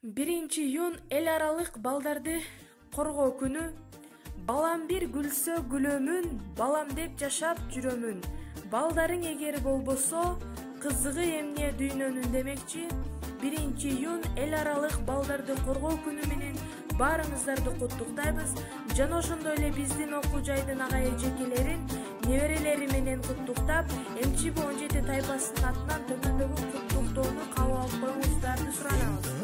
1-iyun эл аралык балдарды коргоо күнү. Балам бир гүлсө гүлөмүн, балам деп жашап жүрөмүн. Балдарың эгер болбосо, кызыгы эмне дүйнөнүн демекчи. 1-iyun эл аралык балдарды коргоо күнү менен баарыңыздарды куттуктайбыз. Жана ошондой эле биздин окуу жайдын ага эжекелерин, неберелери менен куттуктап, МЧБ 17 тайпасынын атынан төмөндөгү куттуктоону кабыл алып коюңуздарды суранабыз.